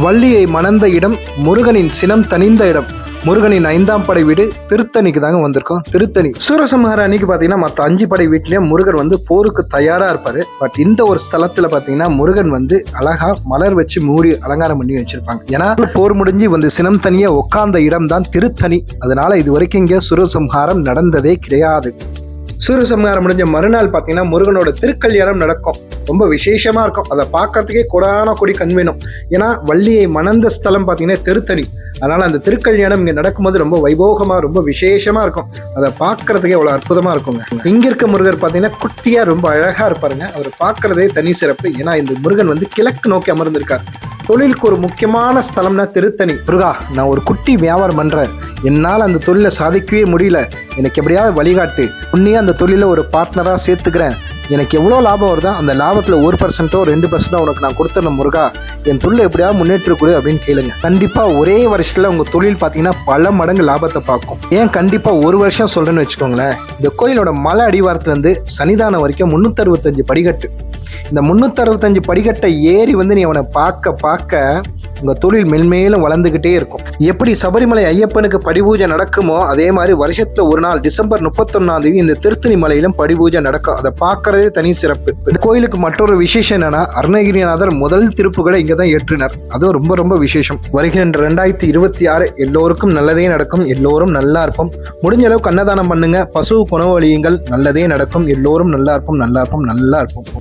வள்ளியை மணந்த இடம், முருகனின் சினம் தணிந்த இடம். முருகனின் 5ஆம் படை வீடு திருத்தணிக்கு தாங்க வந்திருக்கோம். திருத்தணி சூரசம்ஹாரம் அன்னைக்கு பார்த்தீங்கன்னா மற்ற 5 படை வீட்லயும் முருகன் வந்து போருக்கு தயாரா இருப்பாரு. பட் இந்த ஒரு ஸ்தலத்துல பார்த்தீங்கன்னா முருகன் வந்து அழகா மலர் வச்சு மூடி அலங்காரம் பண்ணி வச்சிருப்பாங்க. ஏன்னா போர் முடிஞ்சு வந்து சினம் தனியா உட்கார்ந்த இடம் தான் திருத்தணி. அதனால இது வரைக்கும் இங்க சூரசம்ஹாரம் நடந்ததே கிடையாது. சூரசம்ஹாரம் முடிஞ்ச மறுநாள் பார்த்தீங்கன்னா முருகனோட திருக்கல்யாணம் நடக்கும். ரொம்ப விசேஷமா இருக்கும். அதை பார்க்கறதுக்கே கொடான கொடி கண் வேணும். ஏன்னா வள்ளியை மணந்த ஸ்தலம் பார்த்தீங்கன்னா திருத்தணி. அதனால அந்த திருக்கல்யாணம் இங்க நடக்கும்போது ரொம்ப வைபோகமா ரொம்ப விசேஷமா இருக்கும். அதை பார்க்கறதுக்கே அவ்வளவு அற்புதமா இருக்குங்க. இங்க இருக்க முருகர் பார்த்தீங்கன்னா குட்டியா ரொம்ப அழகா இருப்பாருங்க. அவர் பார்க்கறதே தனி சிறப்பு. ஏன்னா இந்த முருகன் வந்து கிழக்கு நோக்கி அமர்ந்திருக்கார். தொழிலுக்கு ஒரு முக்கியமான ஸ்தலம்னா திருத்தணி. முருகா, நான் ஒரு குட்டி வியாபாரம் பண்றேன், என்னால் அந்த தொழிலை சாதிக்கவே முடியல, எனக்கு எப்படியாவது வழிகாட்டு, உன்னையே அந்த தொழில ஒரு பார்ட்னரா சேர்த்துக்கிறேன், எனக்கு எவ்வளோ லாபம் வருதோ அந்த லாபத்தில் 1% 2% உனக்கு நான் கொடுத்துறேன் முருகா, என் தொழிலை எப்படியாவது முன்னேற்ற கொடு அப்படின்னு கேளுங்க. கண்டிப்பாக ஒரே வருஷத்தில் உங்கள் தொழில் பார்த்தீங்கன்னா பல மடங்கு லாபத்தை பார்க்கும். ஏன் கண்டிப்பாக ஒரு வருஷம் சொல்கிறேன்னு வச்சுக்கோங்களேன். இந்த கோயிலோட மலை அடிவாரத்துலேருந்து சன்னிதானம் வரைக்கும் 365 படிக்கட்டு. இந்த 365 படிக்கட்டை ஏறி வந்து நீ அவனை பார்க்க உங்கள் தொழில் மென்மேலும் வளர்ந்துக்கிட்டே இருக்கும். எப்படி சபரிமலை ஐயப்பனுக்கு படிபூஜை நடக்குமோ அதே மாதிரி வருஷத்துல ஒரு நாள் டிசம்பர் 31ஆம் தேதி இந்த திருத்தணி மலையிலும் படிபூஜை நடக்கும். அதை பார்க்கறதே தனி சிறப்பு. இந்த கோயிலுக்கு மற்றொரு விசேஷம் என்னன்னா, அருணகிரிநாதர் முதல் திருப்புகளை இங்கே தான் ஏற்றினார். அதுவும் ரொம்ப ரொம்ப விசேஷம். வருகின்ற 2026 எல்லோருக்கும் நல்லதே நடக்கும். எல்லோரும் நல்லா இருப்போம். முடிஞ்ச அளவுக்கு அன்னதானம் பண்ணுங்க, பசுவுக்கு உணவு அளியுங்கள், நல்லதே நடக்கும். எல்லோரும் நல்லா இருப்போம். நல்லா இருப்போம்.